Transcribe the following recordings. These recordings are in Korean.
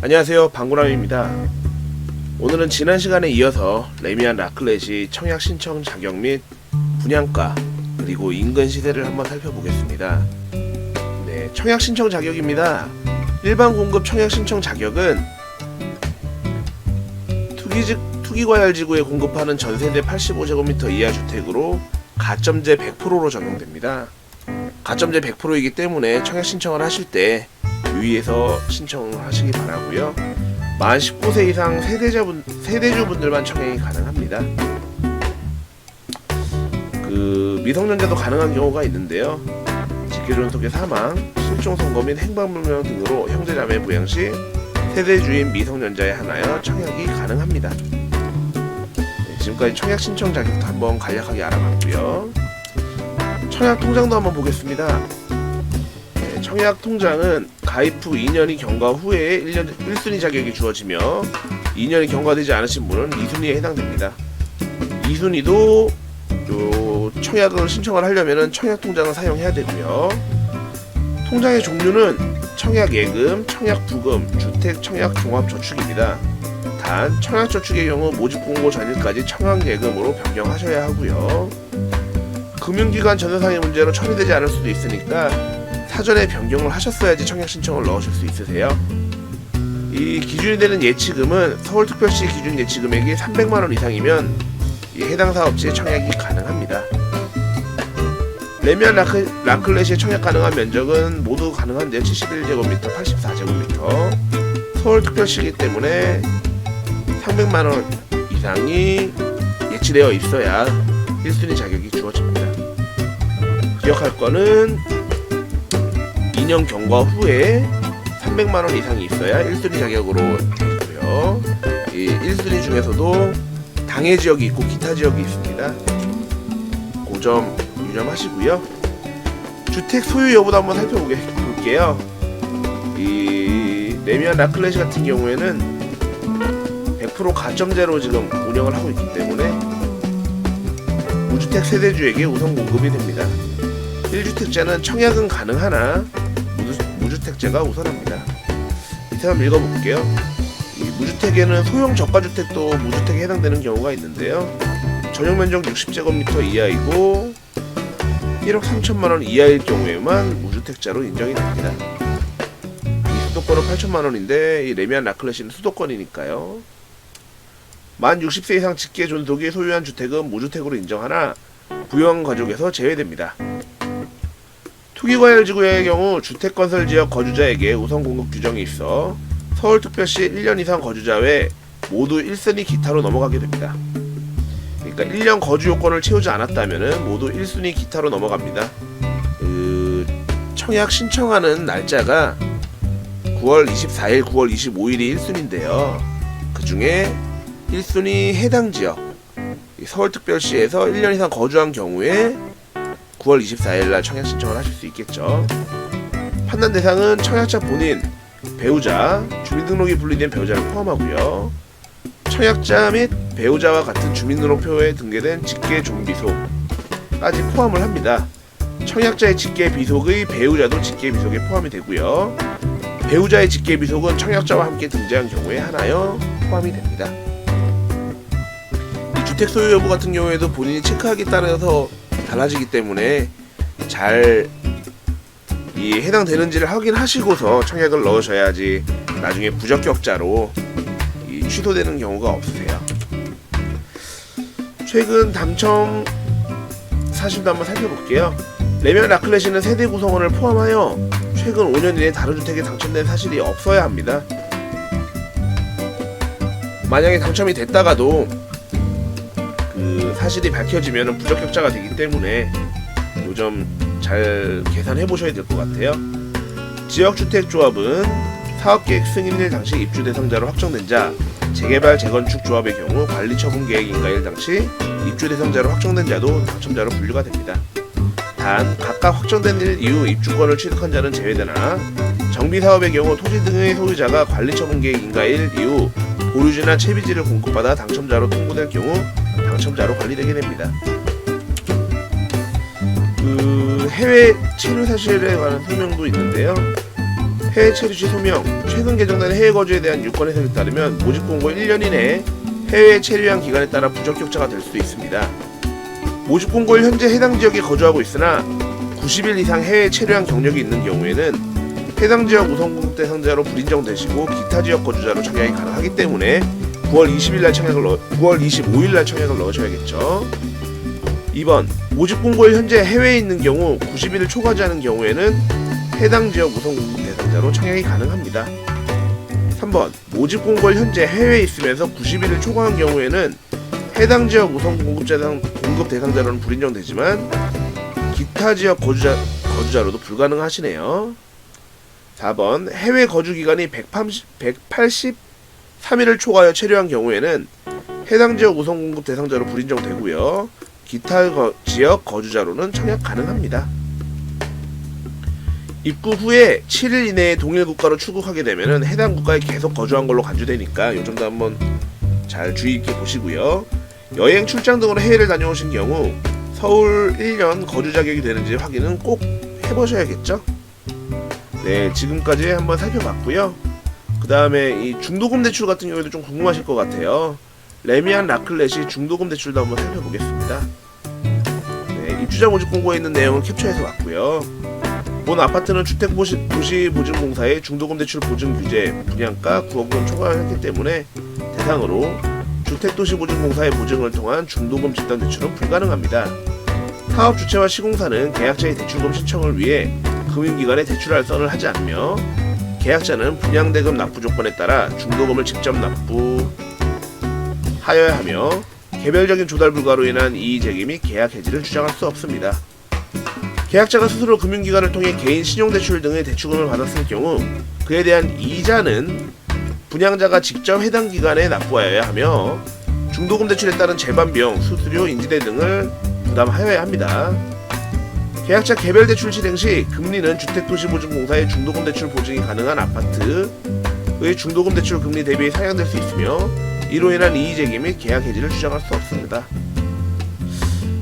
안녕하세요, 방구람입니다. 오늘은 지난 시간에 이어서 레미안 라클렛이 청약 신청 자격 및 분양가 그리고 인근 시세를 한번 살펴보겠습니다. 네, 청약 신청 자격입니다. 일반 공급 청약 신청 자격은 투기과열지구에 공급하는 전세대 85제곱미터 이하 주택으로 가점제 100%로 적용됩니다. 가점제 100%이기 때문에 청약 신청을 하실 때 유의해서 신청을 하시기 바라고요. 만 19세 이상 세대주분들만 청약이 가능합니다. 미성년자도 가능한 경우가 있는데요. 직계존속의 사망, 실종 선고 및 행방불명 등으로 형제자매 부양 시 세대주인 미성년자에 한하여 청약이 가능합니다. 네, 지금까지 청약 신청 자격도 한번 간략하게 알아봤고요. 청약 통장도 한번 보겠습니다. 네, 청약 통장은 가입 후 2년이 경과 후에 1순위 자격이 주어지며 2년이 경과되지 않으신 분은 2순위에 해당됩니다. 2순위도 청약을 신청을 하려면 청약 통장을 사용해야 되고요. 통장의 종류는 청약예금, 청약부금, 주택 청약종합저축입니다. 단 청약저축의 경우 모집공고 전일까지 청약예금으로 변경하셔야 하고요. 금융기관 전산상의 문제로 처리되지 않을 수도 있으니까 사전에 변경을 하셨어야지 청약 신청을 넣으실 수 있으세요. 이 기준이 되는 예치금은 서울특별시 기준 예치금액이 300만원 이상이면 해당 사업지에 청약이 가능합니다. 레미안 라클렛의 청약 가능한 면적은 모두 가능한데 71제곱미터, 84제곱미터. 서울특별시이기 때문에 300만원 이상이 예치되어 있어야 1순위 자격이 주어집니다. 기억할 거는 2년 경과 후에 300만원 이상이 있어야 1순위 자격으로 되고요. 이 1순위 중에서도 당해 지역이 있고 기타 지역이 있습니다. 그 점 유념하시고요. 주택 소유 여부도 한번 살펴볼게요. 이 레미안 라클렛 같은 경우에는 100% 가점제로 지금 운영을 하고 있기 때문에 무주택 세대주에게 우선 공급이 됩니다. 1주택자는 청약은 가능하나 무주택자가 우선합니다. 밑에 한번 읽어볼게요. 이 무주택에는 소형 저가주택도 무주택에 해당되는 경우가 있는데요. 전용면적 60제곱미터 이하이고 1억 3천만원 이하일 경우에만 무주택자로 인정이 됩니다. 이 수도권은 8천만원인데 이 레미안 라클렛은 수도권이니까요. 만 60세 이상 직계존속이 소유한 주택은 무주택으로 인정하나 부유한 가족에서 제외됩니다. 투기과열지구의 경우 주택건설지역 거주자에게 우선 공급 규정이 있어 서울특별시 1년 이상 거주자 외 모두 1순위 기타로 넘어가게 됩니다. 그러니까 1년 거주 요건을 채우지 않았다면 모두 1순위 기타로 넘어갑니다. 청약 신청하는 날짜가 9월 24일, 9월 25일이 1순위인데요. 그 중에 1순위 해당 지역 서울특별시에서 1년 이상 거주한 경우에 9월 24일날 청약 신청을 하실 수 있겠죠. 판단 대상은 청약자 본인, 배우자, 주민등록이 분리된 배우자를 포함하고요. 청약자 및 배우자와 같은 주민등록표에 등재된 직계존비속까지 포함을 합니다. 청약자의 직계비속의 배우자도 직계비속에 포함이 되고요. 배우자의 직계비속은 청약자와 함께 등재한 경우에 하나여 포함이 됩니다. 이 주택 소유 여부 같은 경우에도 본인이 체크하기에 따라서 달라지기 때문에 잘 해당되는지를 확인하시고서 청약을 넣으셔야지 나중에 부적격자로 취소되는 경우가 없으세요. 최근 당첨 사실도 한번 살펴볼게요. 레미안 라클렛은 세대 구성원을 포함하여 최근 5년 이내 다른 주택에 당첨된 사실이 없어야 합니다. 만약에 당첨이 됐다가도 그 사실이 밝혀지면 부적격자가 되기 때문에 요점 잘 계산해 보셔야 될 것 같아요. 지역주택조합은 사업계획 승인일 당시 입주 대상자로 확정된 자, 재개발 재건축 조합의 경우 관리처분계획 인가일 당시 입주 대상자로 확정된 자도 당첨자로 분류가 됩니다. 단 각각 확정된 일 이후 입주권을 취득한 자는 제외되나 정비사업의 경우 토지 등의 소유자가 관리처분계획 인가일 이후 보류지나 채비지를 공급받아 당첨자로 통보될 경우 당첨자로 관리되게 됩니다. 해외 체류 사실에 관한 설명도 있는데요. 해외 체류시 소명, 최근 개정된 해외 거주에 대한 유권 해석에 따르면 모집 공고 1년 이내 해외에 체류한 기간에 따라 부적격자가 될 수도 있습니다. 모집 공고일 현재 해당 지역에 거주하고 있으나 90일 이상 해외에 체류한 경력이 있는 경우에는 해당 지역 우선공급 대상자로 불인정되시고 기타 지역 거주자로 청약이 가능하기 때문에 9월 25일 날 청약을 넣으셔야겠죠. 2번, 모집 공고일 현재 해외에 있는 경우 90일을 초과하지 않은 경우에는 해당 지역 우선공급 대상자로 청약이 가능합니다. 3번, 모집 공고일 현재 해외에 있으면서 90일을 초과한 경우에는 해당 지역 우선공급 대상자로는 불인정되지만 기타 지역 거주자로도 불가능하시네요. 4번, 해외 거주 기간이 183일을 초과하여 체류한 경우에는 해당 지역 우선 공급 대상자로 불인정되고요. 기타 지역 거주자로는 청약 가능합니다. 입국 후에 7일 이내에 동일 국가로 출국하게 되면 해당 국가에 계속 거주한 걸로 간주되니까 이 점도 한번 잘 주의 있게 보시고요. 여행, 출장 등으로 해외를 다녀오신 경우 서울 1년 거주 자격이 되는지 확인은 꼭 해보셔야겠죠. 네, 지금까지 한번 살펴봤고요. 그 다음에 이 중도금 대출 같은 경우에도 좀 궁금하실 것 같아요. 레미안 라클렛이 중도금 대출도 한번 살펴보겠습니다. 네, 입주자 모집 공고에 있는 내용을 캡처해서 왔고요. 본 아파트는 주택도시보증공사의 중도금 대출 보증 규제 분양가 9억 원 초과를 했기 때문에 대상으로 주택도시보증공사의 보증을 통한 중도금 집단 대출은 불가능합니다. 사업 주체와 시공사는 계약자의 대출금 신청을 위해 금융기관에 대출할 선을 하지 않으며 계약자는 분양대금 납부 조건에 따라 중도금을 직접 납부하여야 하며 개별적인 조달 불가로 인한 이의제기 및 계약 해지를 주장할 수 없습니다. 계약자가 스스로 금융기관을 통해 개인 신용대출 등의 대출금을 받았을 경우 그에 대한 이자는 분양자가 직접 해당 기관에 납부하여야 하며 중도금 대출에 따른 재반비용, 수수료, 인지대 등을 부담하여야 합니다. 계약자 개별 대출 실행 시 금리는 주택도시보증공사의 중도금 대출 보증이 가능한 아파트의 중도금 대출 금리 대비 상향될 수 있으며 이로 인한 이의제기 및 계약 해지를 주장할 수 없습니다.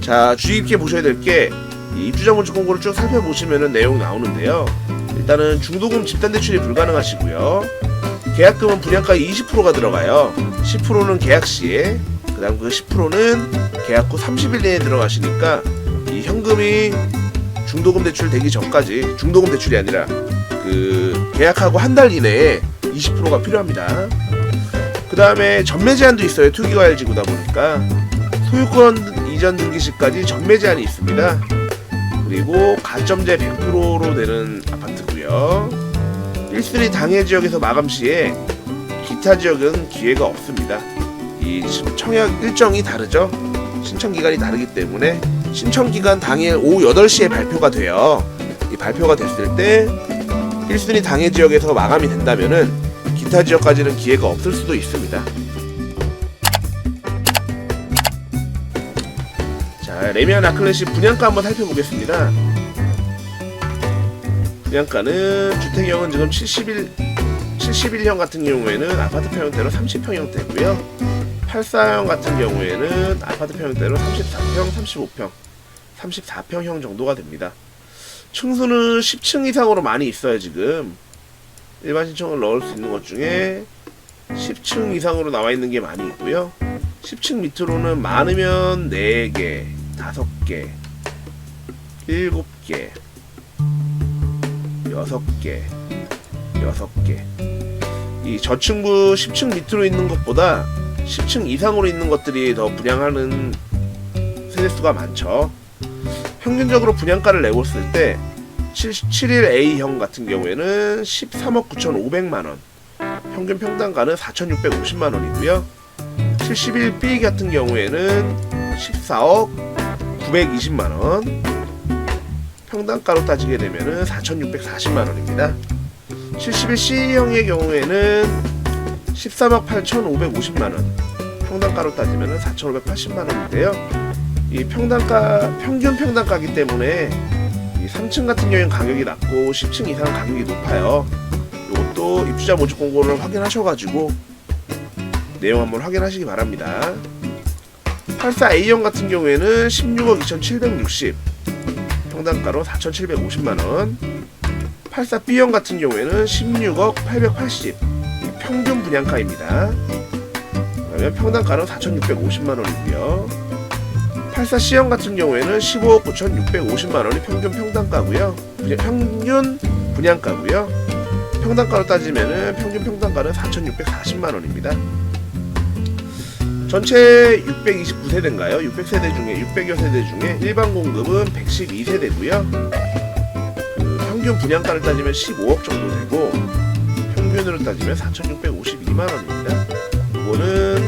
자, 주의 깊게 보셔야 될 게 입주자 모집 공고를 쭉 살펴보시면 내용 나오는데요. 일단은 중도금 집단 대출이 불가능하시고요. 계약금은 분양가의 20%가 들어가요. 10%는 계약 시에, 그 다음 그 10%는 계약 후 30일 내에 들어가시니까 이 현금이 중도금 대출 되기 전까지, 중도금 대출이 아니라 그 계약하고 한 달 이내에 20%가 필요합니다. 그 다음에 전매 제한도 있어요. 투기과열지구다 보니까 소유권 이전 등기 시까지 전매 제한이 있습니다. 그리고 가점제 100%로 되는 아파트고요. 1순위 당해 지역에서 마감 시에 기타 지역은 기회가 없습니다. 이 청약 일정이 다르죠. 신청 기간이 다르기 때문에 신청 기간 당일 오후 8시에 발표가 돼요. 이 발표가 됐을 때 1순위 당해 지역에서 마감이 된다면은 기타 지역까지는 기회가 없을 수도 있습니다. 자, 레미안 라클렛이 분양가 한번 살펴보겠습니다. 분양가는 주택형은 지금 71형 같은 경우에는 아파트 평형대로 30평형대고요. 84형 같은 경우에는 아파트 평형대로 34평, 35평, 34평형 정도가 됩니다. 층수는 10층 이상으로 많이 있어요. 지금 일반 신청을 넣을 수 있는 것 중에 10층 이상으로 나와 있는 게 많이 있고요. 10층 밑으로는 많으면 4개, 5개, 7개, 6개, 6개. 이 저층부 10층 밑으로 있는 것보다 10층 이상으로 있는 것들이 더 분양하는 세대수가 많죠. 평균적으로 분양가를 내봤을 때 71A형 같은 경우에는 13억 9,500만원, 평균 평당가는 4,650만원이고요. 71B 같은 경우에는 14억 920만원, 평당가로 따지게 되면 4,640만원입니다. 71C형의 경우에는 13억 8,550만원, 평당가로 따지면 4,580만원인데요. 이 평균 평당가이기 때문에 이 3층 같은 경우에는 가격이 낮고 10층 이상은 가격이 높아요. 이것도 입주자 모집 공고를 확인하셔가지고 내용 한번 확인하시기 바랍니다. 84A형 같은 경우에는 16억 2,760, 평당가로 4,750만원, 84B형 같은 경우에는 16억 880 평균 분양가입니다. 그러면 평당가는 4,650만원이고요. 84C형 같은 경우에는 15억 9,650만원이 평균 평당가고요. 평균 분양가고요. 평당가로 따지면은 평균 평당가는 4,640만원입니다. 전체 629세대인가요? 600세대 중에 600여 세대 중에 일반 공급은 112세대고요. 평균 분양가를 따지면 15억 정도 되고 평균으로 따지면 4,652만원입니다. 이거는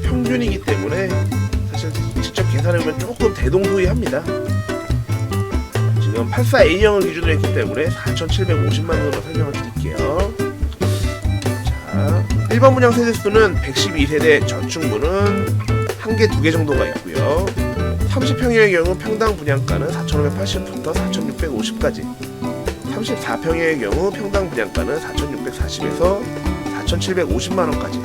평균이기 때문에 사실 직접 계산해보면 조금 대동소이합니다. 지금 84A형을 기준으로 했기 때문에 4,750만원으로 설명을 드릴게요. 자, 일반 분양 세대수는 112세대, 저층부는 1개, 2개 정도가 있고요. 30평형의 경우 평당 분양가는 4,580부터 4,650까지, 34평형의 경우 평당 분양가는 4,640에서 4,750만원까지,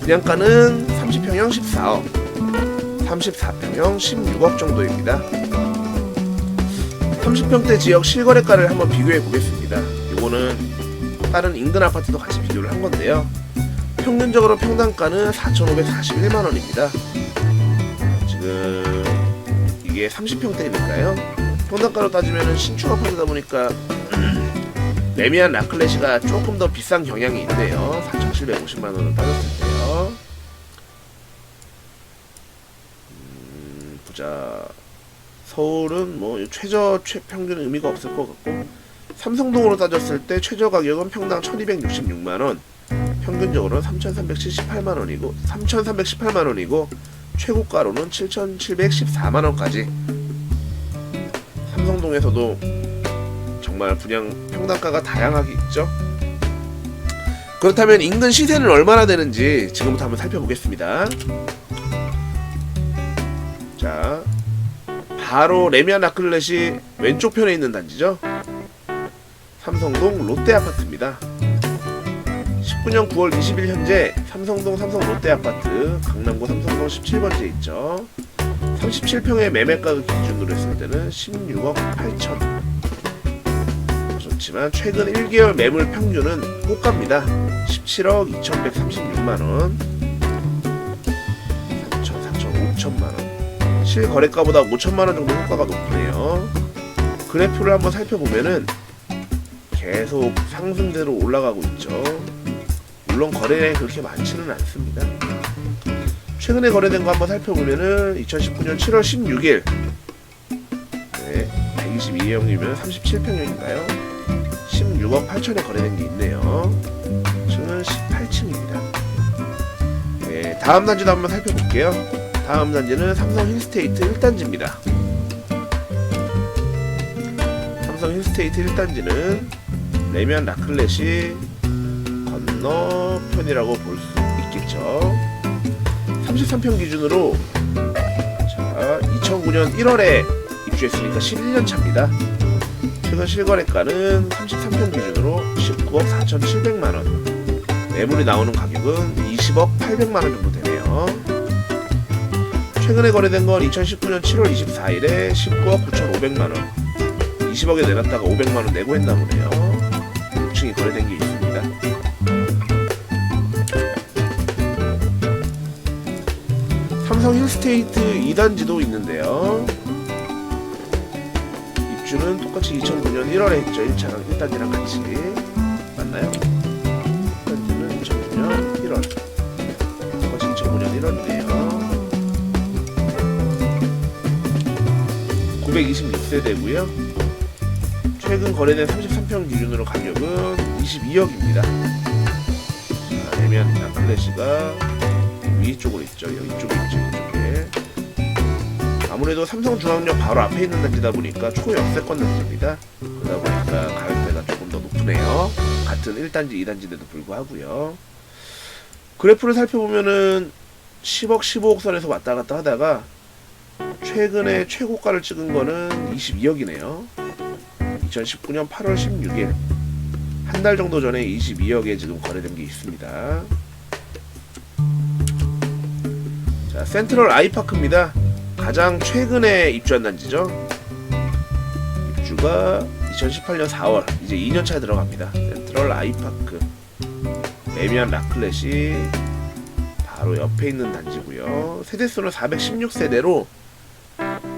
분양가는 30평형 14억, 34평형 16억 정도입니다. 30평대 지역 실거래가를 한번 비교해 보겠습니다. 이거는 다른 인근 아파트도 같이 비교를 한 건데요. 평균적으로 평당가는 4,541만원입니다. 지금 이게 30평대니까요. 평당가로 따지면 신축 아파트다 보니까 매미한 라클래시가 조금 더 비싼 경향이 있네요. 4,750만원을 따졌을 때요. 보자. 서울은 뭐 최저평균은 의미가 없을 것 같고, 삼성동으로 따졌을 때 최저 가격은 평당 1,266만원, 평균적으로는 3,318만원이고 최고가로는 7,714만원까지. 삼성동에서도 정말 분양 평당가가 다양하게 있죠. 그렇다면 인근 시세는 얼마나 되는지 지금부터 한번 살펴보겠습니다. 자, 바로 레미안 라클렛이 왼쪽 편에 있는 단지죠. 삼성동 롯데아파트입니다. 19년 9월 20일 현재 삼성동 삼성 롯데아파트 강남구 삼성동 17번지에 있죠. 37평의 매매가 기준으로 했을 때는 16억 8천. 좋지만 최근 1개월 매물 평균은 호가입니다. 17억 2,136만원, 3천, 4천, 5천만원. 실거래가보다 5천만원 정도 호가가 높네요. 그래프를 한번 살펴보면은 계속 상승대로 올라가고 있죠. 물론 거래량이 그렇게 많지는 않습니다. 최근에 거래된 거 한번 살펴보면은 2019년 7월 16일 122형이면 37평형인가요? 16억 8천에 거래된 게 있네요. 저는 18층입니다. 네, 다음 단지도 한번 살펴볼게요. 다음 단지는 삼성 힐스테이트 1단지입니다. 삼성 힐스테이트 1단지는 레미안 라클렛이 건너편이라고 볼 수 있겠죠. 33평 기준으로 자, 2009년 1월에 입주했으니까 11년 차입니다. 최근 실거래가는 33평 기준으로 19억 4,700만원, 매물이 나오는 가격은 20억 800만원 정도 되네요. 최근에 거래된 건 2019년 7월 24일에 19억 9,500만원, 20억에 내놨다가 500만원 내고 했나 보네요. 6층이 거래된 게 있습니다. 삼성 힐스테이트 2단지도 있는데요. 입주는 똑같이 2009년 1월에 했죠. 1단지랑 같이. 맞나요? 1단지는 2009년 1월. 똑같이 2009년 1월이네요. 926세대고요. 최근 거래된 33평 기준으로 가격은 22억입니다. 레미안 라클렛이가 위쪽으로 있죠. 이쪽에 있죠. 이쪽에. 아무래도 삼성중앙역 바로 앞에 있는 단지다 보니까 초역세권 단지입니다. 그러다 보니까 가격대가 조금 더 높으네요. 같은 1단지, 2단지인데도 불구하고요. 그래프를 살펴보면은 10억, 15억 선에서 왔다 갔다 하다가 최근에 최고가를 찍은 거는 22억이네요. 2019년 8월 16일 한 달 정도 전에 22억에 지금 거래된 게 있습니다. 자, 센트럴 아이파크입니다. 가장 최근에 입주한 단지죠. 입주가 2018년 4월 이제 2년차에 들어갑니다. 센트럴 아이파크 레미안 라클렛이 바로 옆에 있는 단지고요. 세대수는 416세대로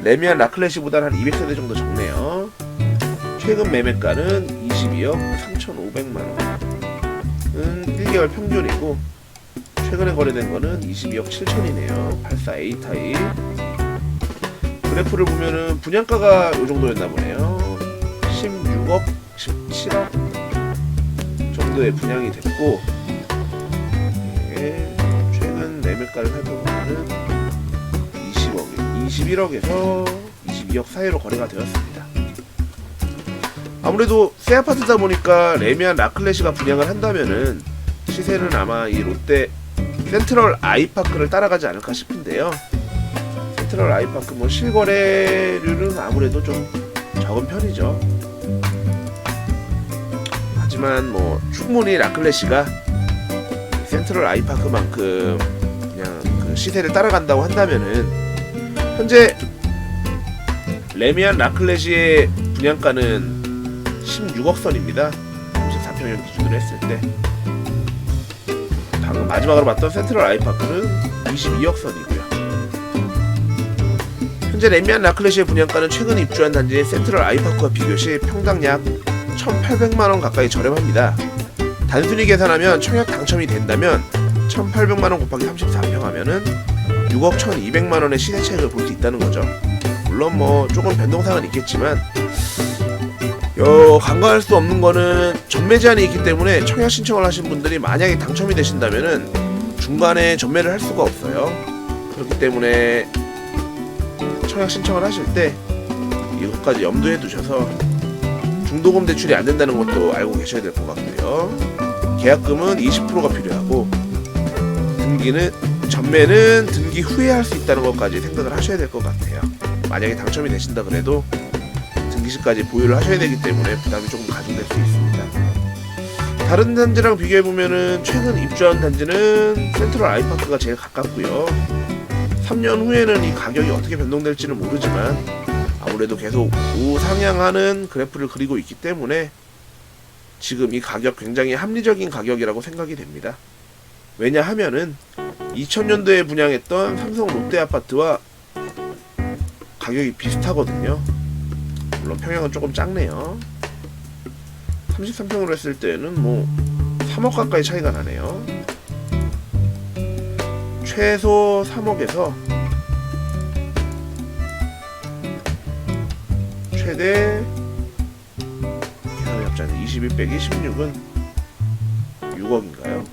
레미안 라클렛이보다는 한 200세대 정도 적네요. 최근 매매가는 22억 3,500만원 1개월 평균이고, 최근에 거래된 거는 22억 7천이네요. 84A 타입. 그래프를 보면은 분양가가 요 정도였나 보네요. 16억, 17억 정도의 분양이 됐고, 예, 최근 매매가를 살펴보면은 21억에서 22억 사이로 거래가 되었습니다. 아무래도 새 아파트다 보니까 레미안 라클렛이가 분양을 한다면은 시세는 아마 이 롯데 센트럴 아이파크를 따라가지 않을까 싶은데요. 센트럴 아이파크 뭐 실거래율은 아무래도 좀 적은 편이죠. 하지만 뭐 충분히 라클렛이가 센트럴 아이파크만큼 그냥 그 시세를 따라간다고 한다면은, 현재 레미안 라클렛의 분양가는 16억 선입니다. 34평형 기준으로 했을 때. 방금 마지막으로 봤던 센트럴 아이파크는 22억 선이고요. 현재 레미안 라클렛의 분양가는 최근 입주한 단지의 센트럴 아이파크와 비교시 평당 약 1,800만원 가까이 저렴합니다. 단순히 계산하면 청약 당첨이 된다면 1,800만원 곱하기 34평 하면은 6억 1,200만원의 시세 차익을 볼 수 있다는 거죠. 물론 뭐 조금 변동사항은 있겠지만, 간과할 수 없는 거는 전매 제한이 있기 때문에 청약 신청을 하신 분들이 만약에 당첨이 되신다면은 중간에 전매를 할 수가 없어요. 그렇기 때문에 청약 신청을 하실 때 이것까지 염두에 두셔서 중도금 대출이 안 된다는 것도 알고 계셔야 될 것 같고요. 계약금은 20%가 필요하고, 전매는 등기 후에 할 수 있다는 것까지 생각을 하셔야 될 것 같아요. 만약에 당첨이 되신다 그래도 등기시까지 보유를 하셔야 되기 때문에 부담이 조금 가중될 수 있습니다. 다른 단지랑 비교해보면은 최근 입주한 단지는 센트럴 아이파크가 제일 가깝고요. 3년 후에는 이 가격이 어떻게 변동될지는 모르지만 아무래도 계속 우상향하는 그래프를 그리고 있기 때문에 지금 이 가격 굉장히 합리적인 가격이라고 생각이 됩니다. 왜냐하면은 2000년도에 분양했던 삼성 롯데 아파트와 가격이 비슷하거든요. 물론 평형은 조금 작네요. 33평으로 했을 때는 뭐 3억 가까이 차이가 나네요. 최소 3억에서 최대 계산이 잡잖아요. 21 빼기 16은 6억인가요?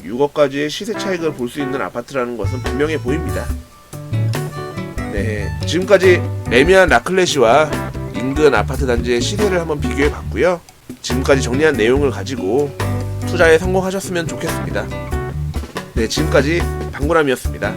6억까지의 시세 차익을 볼 수 있는 아파트라는 것은 분명해 보입니다. 네, 지금까지 레미안 라클렛이와 인근 아파트 단지의 시세를 한번 비교해 봤고요. 지금까지 정리한 내용을 가지고 투자에 성공하셨으면 좋겠습니다. 네, 지금까지 방구람이었습니다.